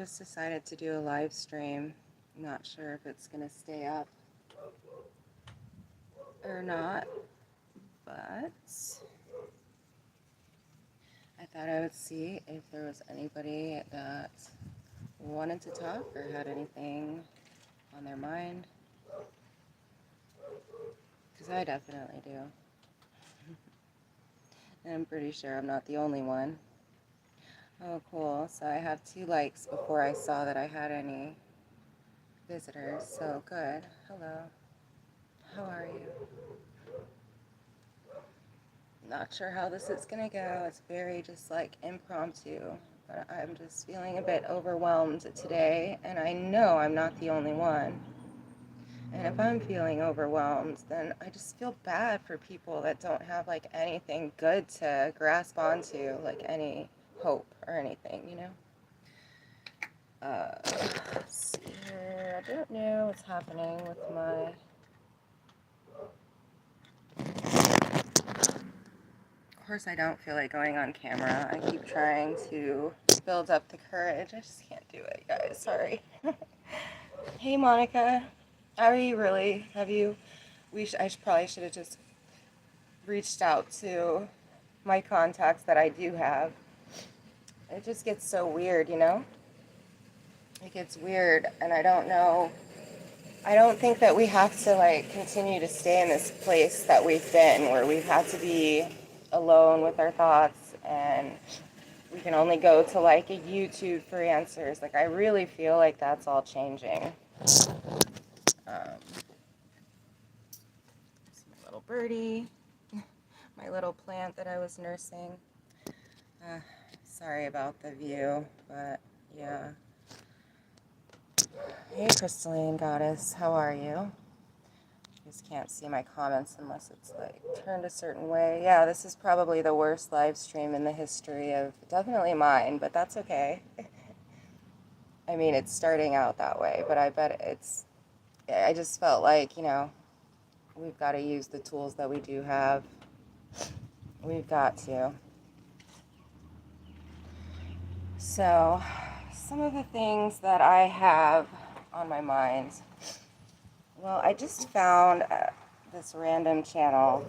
just decided to do a live stream. I'm not sure if it's going to stay up or not, but I thought I would see if there was anybody that wanted to talk or had anything on their mind, because I definitely do. And I'm pretty sure I'm not the only one. Oh, cool. So I have 2 likes before I saw that I had any visitors, so good. Hello. How are you? Not sure how this is gonna go. It's very just like impromptu, but I'm just feeling a bit overwhelmed today, and I know I'm not the only one. And if I'm feeling overwhelmed, then I just feel bad for people that don't have like anything good to grasp onto, like any hope or anything, you know? Let's see here. I don't know what's happening with my. Of course, I don't feel like going on camera. I keep trying to build up the courage. I just can't do it, guys. Sorry. Hey, Monica. How are you really? Have you? Probably should have just reached out to my contacts that I do have. It just gets so weird, you know? It gets weird, and I don't know. I don't think that we have to like continue to stay in this place that we've been, where we've had to be alone with our thoughts, and we can only go to like a YouTube for answers. Like, I really feel like that's all changing. My little birdie, my little plant that I was nursing. Sorry about the view, but yeah. Hey, Crystalline Goddess, how are you? Just can't see my comments unless it's like turned a certain way. Yeah, this is probably the worst live stream in the history of definitely mine, but that's okay. I mean, it's starting out that way, but I bet I just felt like, you know, we've got to use the tools that we do have. We've got to. So, some of the things that I have on my mind. Well, I just found this random channel.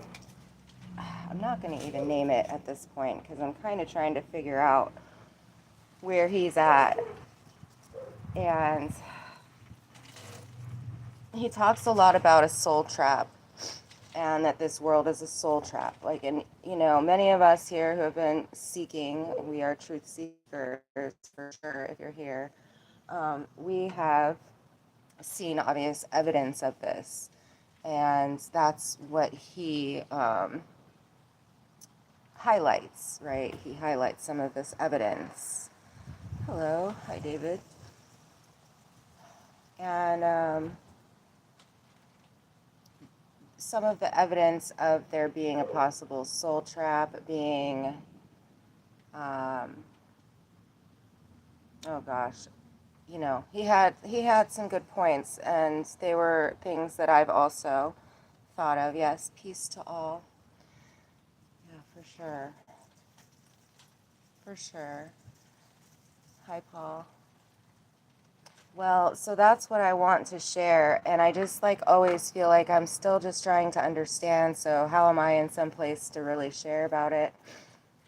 I'm not going to even name it at this point because I'm kind of trying to figure out where he's at. And he talks a lot about a soul trap, and that this world is a soul trap. Like, and you know, many of us here who have been seeking, we are truth seekers for sure. If you're here, we have seen obvious evidence of this, and that's what he highlights, right? He highlights some of this evidence. Hello, hi David. And some of the evidence of there being a possible soul trap, being, oh gosh, you know, he had some good points, and they were things that I've also thought of. Yes, peace to all. Yeah, for sure. For sure. Hi, Paul. Well, so that's what I want to share, and I just like always feel like I'm still just trying to understand, so how am I in some place to really share about it?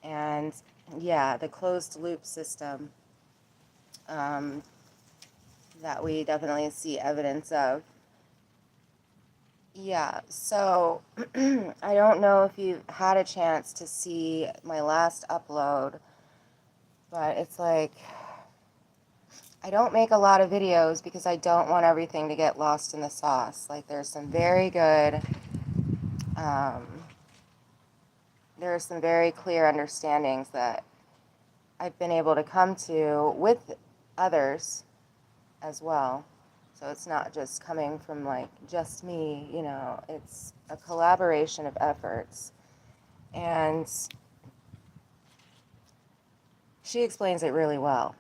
And yeah, the closed loop system that we definitely see evidence of. Yeah, so I don't know if you had a chance to see my last upload, but it's like I don't make a lot of videos because I don't want everything to get lost in the sauce. Like, there's some very good, there are some very clear understandings that I've been able to come to with others as well. So it's not just coming from like just me, you know, it's a collaboration of efforts. And she explains it really well.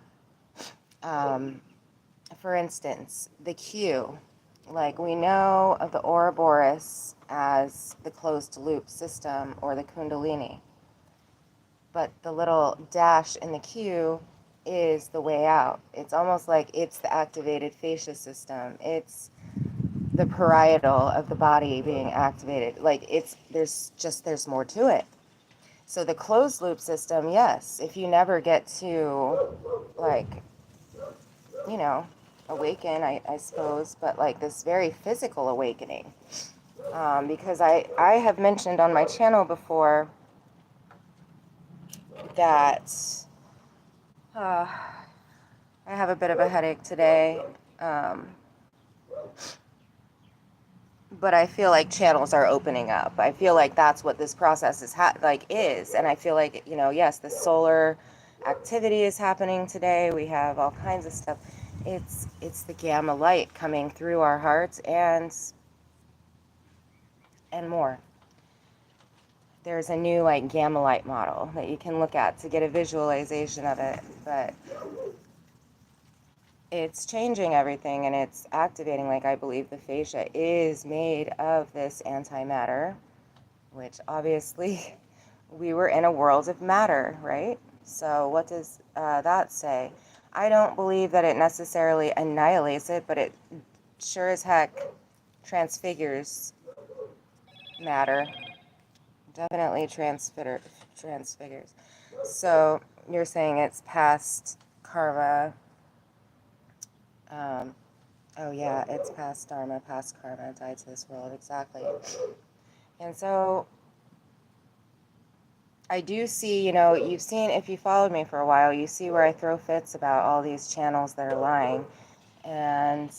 For instance, the Q, like we know of the Ouroboros as the closed loop system or the Kundalini, but the little dash in the Q is the way out. It's almost like it's the activated fascia system. It's the parietal of the body being activated. Like there's more to it. So the closed loop system, yes, if you never get to like, you know, awaken, I suppose, but like this very physical awakening. Because I have mentioned on my channel before that I have a bit of a headache today. But I feel like channels are opening up. I feel like that's what this process is, and I feel like, you know, yes, the solar activity is happening today. We have all kinds of stuff. It's the gamma light coming through our hearts and more. There's a new like gamma light model that you can look at to get a visualization of it, but it's changing everything and it's activating. Like, I believe the fascia is made of this antimatter, which obviously we were in a world of matter, right? So what does that say? I don't believe that it necessarily annihilates it, but it sure as heck transfigures matter. Definitely transfigures. So you're saying it's past karma. Oh yeah, it's past dharma, past karma, died to this world, exactly. And so I do see, you know, you've seen, if you followed me for a while, you see where I throw fits about all these channels that are lying. And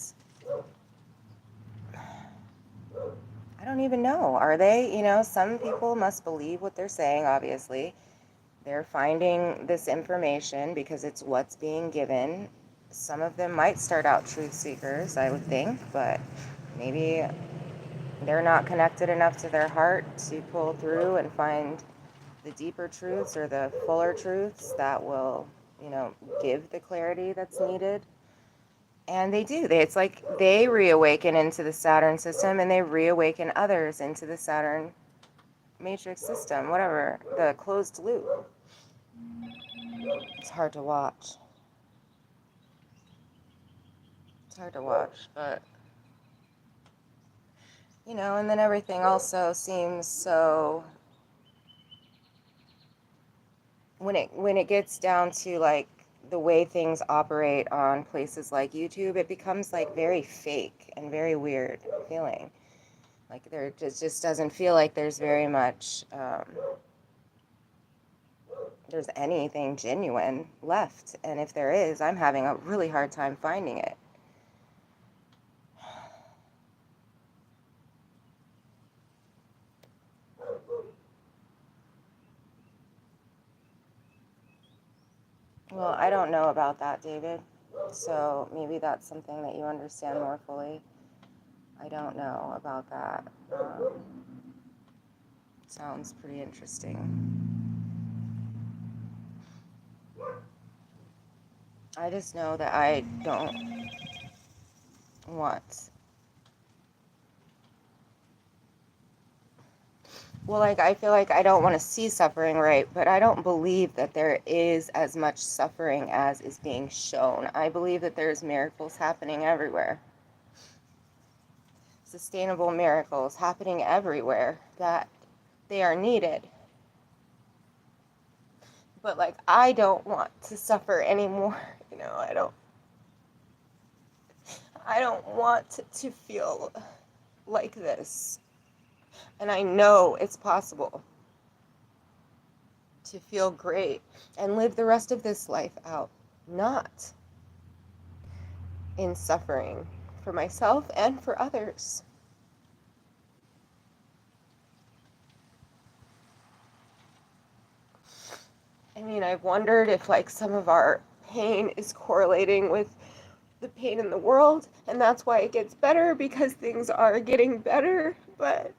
I don't even know. Are they, you know, some people must believe what they're saying, obviously. They're finding this information because it's what's being given. Some of them might start out truth seekers, I would think, but maybe they're not connected enough to their heart to pull through and find the deeper truths or the fuller truths that will, you know, give the clarity that's needed. And they do. It's like they reawaken into the Saturn system and they reawaken others into the Saturn matrix system, whatever, the closed loop. It's hard to watch. It's hard to watch, but, you know, and then everything also seems so, when it gets down to like the way things operate on places like YouTube, it becomes like very fake and very weird feeling. Like there just doesn't feel like there's very much, there's anything genuine left. And if there is, I'm having a really hard time finding it. Well, I don't know about that, David. So maybe that's something that you understand more fully. I don't know about that. Sounds pretty interesting. I just know that I don't want. Well, like, I feel like I don't want to see suffering, right? But I don't believe that there is as much suffering as is being shown. I believe that there's miracles happening everywhere. Sustainable miracles happening everywhere, that they are needed. But like, I don't want to suffer anymore. You know, I don't want to feel like this. And I know it's possible to feel great and live the rest of this life out, not in suffering for myself and for others. I mean, I've wondered if like some of our pain is correlating with the pain in the world, and that's why it gets better, because things are getting better. But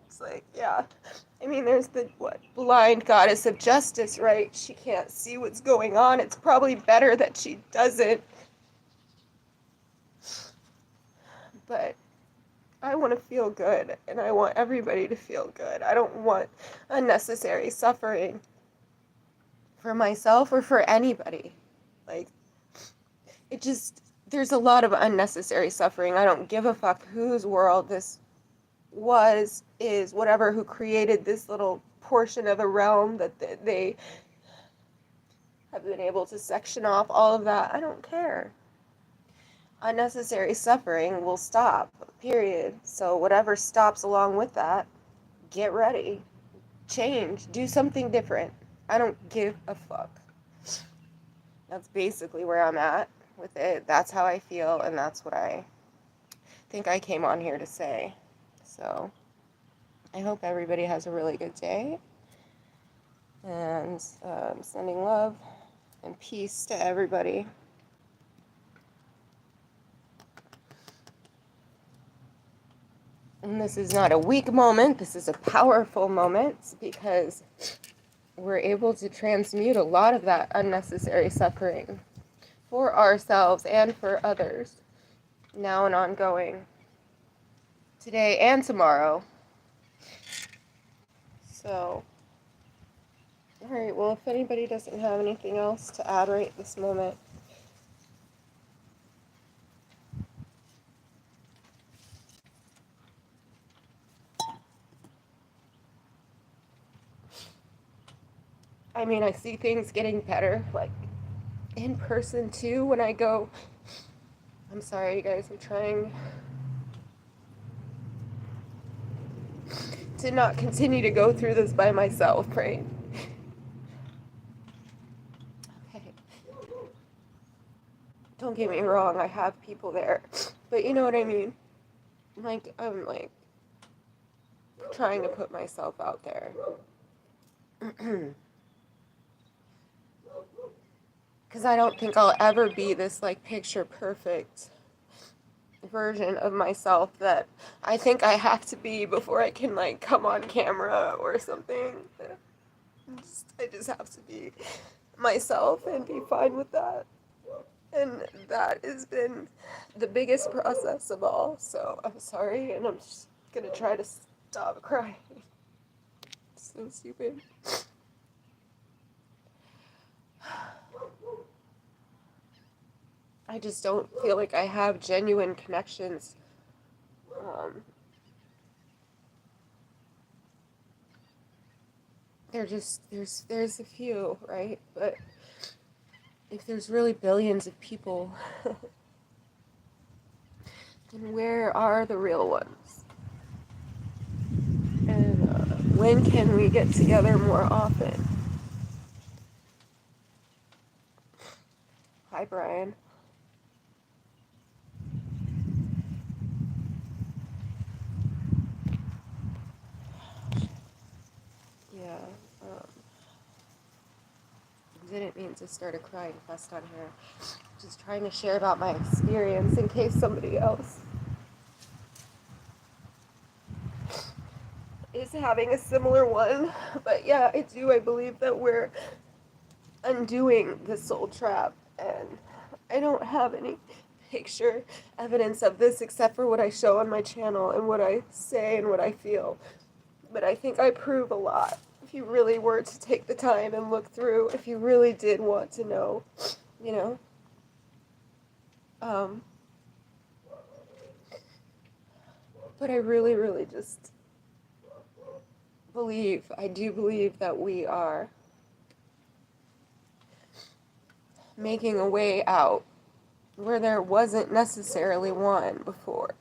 it's like, yeah, I mean, there's the blind goddess of justice, right? She can't see what's going on. It's probably better that she doesn't. But I want to feel good, and I want everybody to feel good. I don't want unnecessary suffering for myself or for anybody. Like, it just, there's a lot of unnecessary suffering. I don't give a fuck whose world this was, is, whatever, who created this little portion of a realm that they have been able to section off all of that. I don't care. Unnecessary suffering will stop, period. So whatever stops along with that, get ready. Change. Do something different. I don't give a fuck. That's basically where I'm at with it. That's how I feel, and that's what I think I came on here to say. So I hope everybody has a really good day, and sending love and peace to everybody. And this is not a weak moment, this is a powerful moment, because we're able to transmute a lot of that unnecessary suffering for ourselves and for others, now and ongoing, today and tomorrow. So, alright, well, if anybody doesn't have anything else to add right this moment, I mean, I see things getting better, like, in person too, when I go. I'm sorry, you guys, I'm trying to not continue to go through this by myself, right? Okay. Don't get me wrong, I have people there, but you know what I mean? Like, I'm like trying to put myself out there. Because I don't think I'll ever be this like picture perfect version of myself that I think I have to be before I can like come on camera or something. I just have to be myself and be fine with that. And that has been the biggest process of all. So I'm sorry, and I'm just gonna try to stop crying. It's so stupid. I just don't feel like I have genuine connections. They're just, there's a few, right? But if there's really billions of people, then where are the real ones? And when can we get together more often? Hi, Brian. Yeah, didn't mean to start a crying fest on here. Just trying to share about my experience in case somebody else is having a similar one. But yeah, I believe that we're undoing the soul trap, and I don't have any picture evidence of this except for what I show on my channel and what I say and what I feel. But I think I prove a lot. If you really were to take the time and look through, if you really did want to know, you know. But I really, really just I do believe that we are making a way out where there wasn't necessarily one before,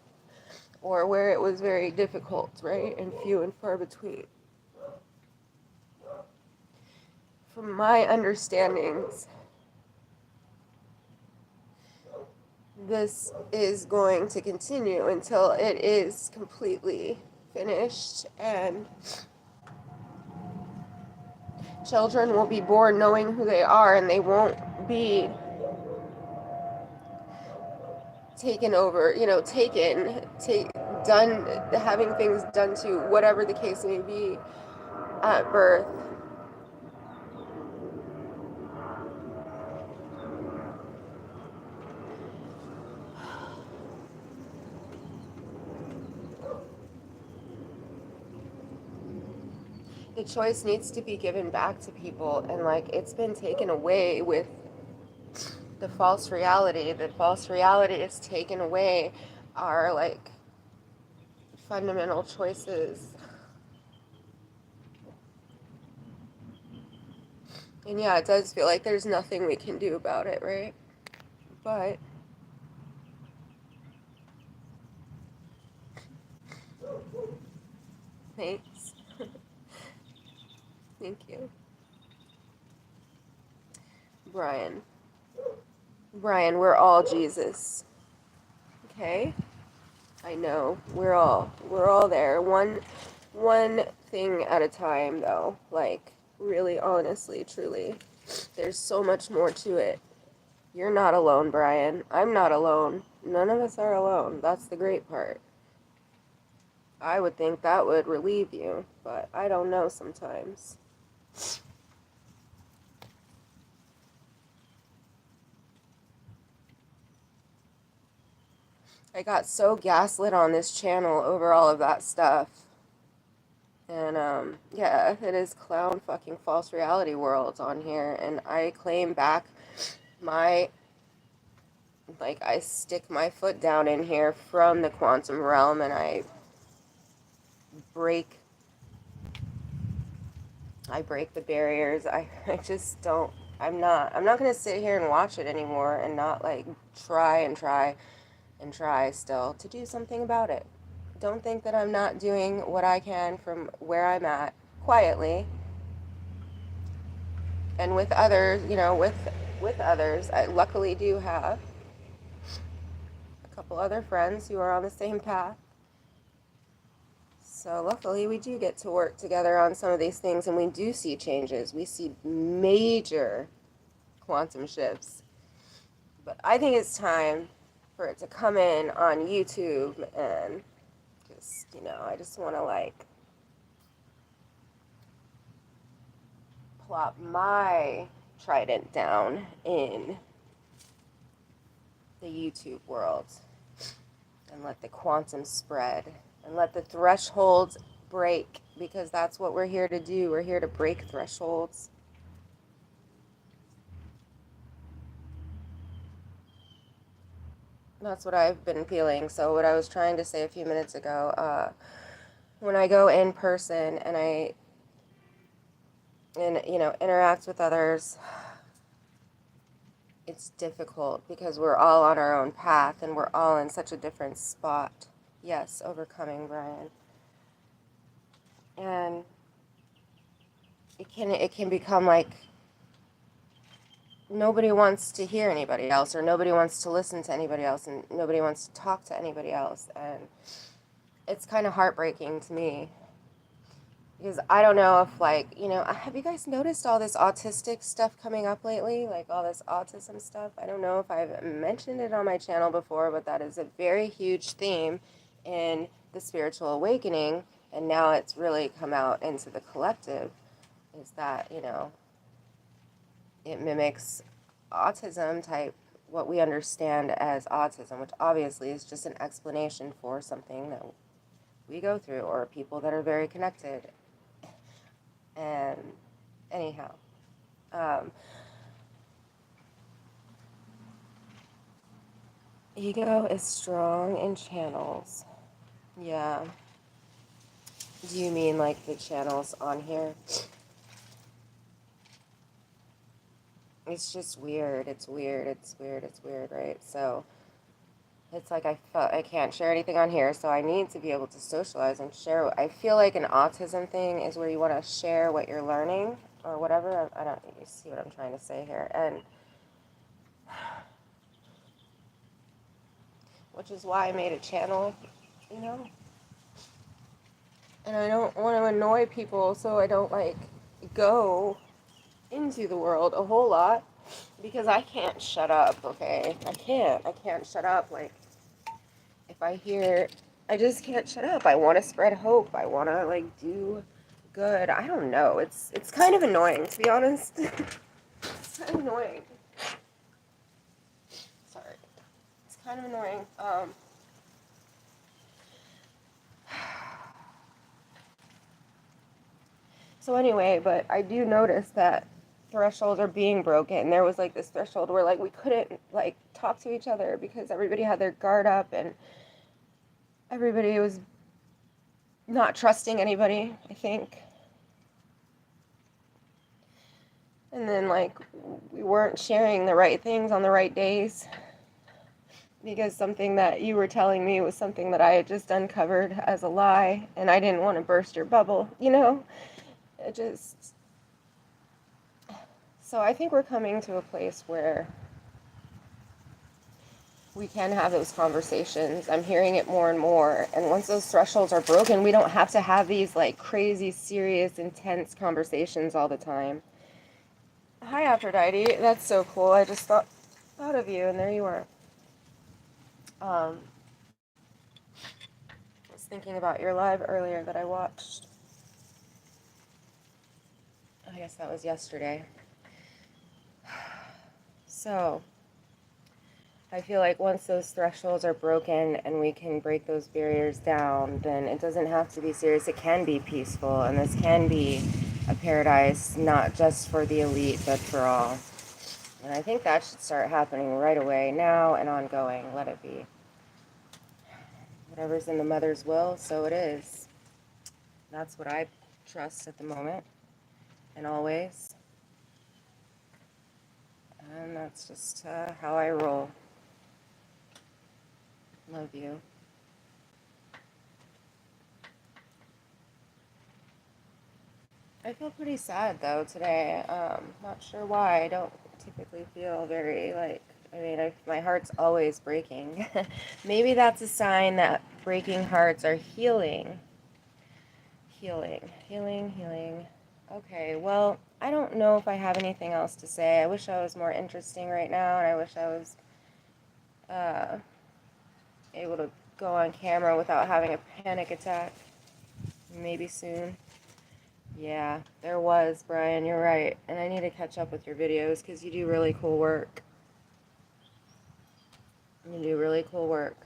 or where it was very difficult, right, and few and far between. From my understandings, this is going to continue until it is completely finished, and children will be born knowing who they are, and they won't be taken over, done, having things done to, whatever the case may be, at birth. the choice needs to be given back to people, and like it's been taken away with the false reality. The false reality is taken away our like fundamental choices. And yeah, it does feel like there's nothing we can do about it, right? But thanks. Thank you. Brian. Brian, we're all Jesus. Okay? I know. We're all there. One thing at a time though. Like really honestly, truly. There's so much more to it. You're not alone, Brian. I'm not alone. None of us are alone. That's the great part. I would think that would relieve you, but I don't know sometimes. I got so gaslit on this channel over all of that stuff. And yeah, it is clown fucking false reality worlds on here, and I claim back my, like, I stick my foot down in here from the quantum realm, and break I break the barriers. I just don't, I'm not gonna sit here and watch it anymore and not like try and try and try still to do something about it. Don't think that I'm not doing what I can from where I'm at quietly and with others, with others. I luckily do have a couple other friends who are on the same path. So luckily we do get to work together on some of these things, and we do see changes. We see major quantum shifts. But I think it's time for it to come in on YouTube, and just, I just want to like plop my trident down in the YouTube world and let the quantum spread and let the thresholds break, because that's what we're here to do. We're here to break thresholds. That's what I've been feeling. So what I was trying to say a few minutes ago, when I go in person and interact with others, it's difficult because we're all on our own path and we're all in such a different spot. Yes, overcoming, Brian. And it can become like nobody wants to hear anybody else, or nobody wants to listen to anybody else, and nobody wants to talk to anybody else. And it's kind of heartbreaking to me, because I don't know if, like, have you guys noticed all this autistic stuff coming up lately? Like all this autism stuff? I don't know if I've mentioned it on my channel before, but that is a very huge theme in the spiritual awakening. And now it's really come out into the collective, is that, it mimics autism type, what we understand as autism, which obviously is just an explanation for something that we go through, or people that are very connected. And anyhow, ego is strong in channels. Yeah. Do you mean like the channels on here? It's just weird. It's weird. It's weird. It's weird, right? So it's like I can't share anything on here, so I need to be able to socialize and share. I feel like an autism thing is where you want to share what you're learning or whatever. I don't, you see what I'm trying to say here, and which is why I made a channel, you know. And I don't want to annoy people, so I don't like go into the world a whole lot, because I can't shut up. Okay, I can't shut up. Like, if I hear, I just can't shut up. I want to spread hope. I want to like do good. I don't know. It's kind of annoying, to be honest. It's kind of annoying. Sorry. It's kind of annoying. So anyway, but I do notice that thresholds are being broken. There was like this threshold where like we couldn't like talk to each other because everybody had their guard up and everybody was not trusting anybody, I think. And then like we weren't sharing the right things on the right days because something that you were telling me was something that I had just uncovered as a lie and I didn't want to burst your bubble, you know? It just, so I think we're coming to a place where we can have those conversations. I'm hearing it more and more. And once those thresholds are broken, we don't have to have these like crazy, serious, intense conversations all the time. Hi, Aphrodite. That's so cool. I just thought of you, and there you are. I was thinking about your live earlier that I watched. I guess that was yesterday. So, I feel like once those thresholds are broken and we can break those barriers down, then it doesn't have to be serious. It can be peaceful, and this can be a paradise, not just for the elite, but for all. And I think that should start happening right away, now and ongoing. Let it be. Whatever's in the mother's will, so it is. That's what I trust at the moment, and always. And that's just how I roll. Love you. I feel pretty sad though today. Not sure why. I don't typically feel very like, my heart's always breaking. Maybe that's a sign that breaking hearts are healing. Healing, healing, healing. Okay, well, I don't know if I have anything else to say. I wish I was more interesting right now, and I wish I was able to go on camera without having a panic attack. Maybe soon. Yeah, there was, Brian, you're right. And I need to catch up with your videos because you do really cool work. You do really cool work.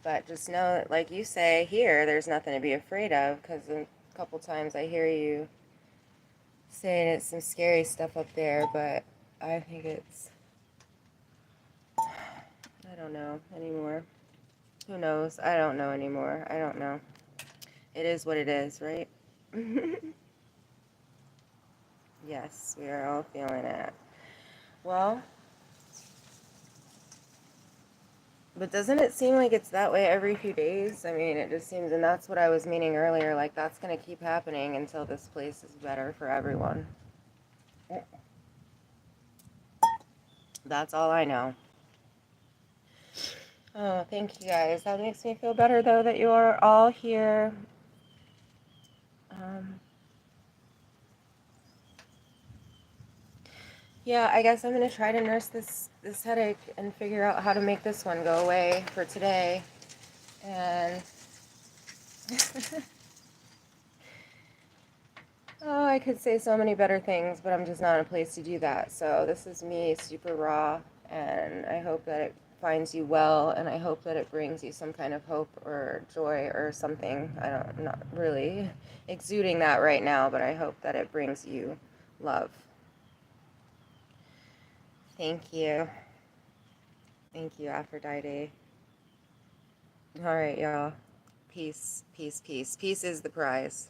But just know that, like you say here, there's nothing to be afraid of, because a couple times I hear you saying it's some scary stuff up there, but I think it's, I don't know anymore. Who knows? I don't know anymore. I don't know. It is what it is, right? Yes, we are all feeling it. Well, but doesn't it seem like it's that way every few days? I mean, it just seems, and that's what I was meaning earlier, like that's going to keep happening until this place is better for everyone. That's all I know. Oh, thank you guys. That makes me feel better though that you are all here. Yeah, I guess I'm gonna try to nurse this headache and figure out how to make this one go away for today. And oh, I could say so many better things, but I'm just not in a place to do that. So this is me, super raw, and I hope that it finds you well, and I hope that it brings you some kind of hope or joy or something. I'm not really exuding that right now, but I hope that it brings you love. Thank you. Thank you, Aphrodite. All right, y'all. Peace, peace, peace. Peace is the prize.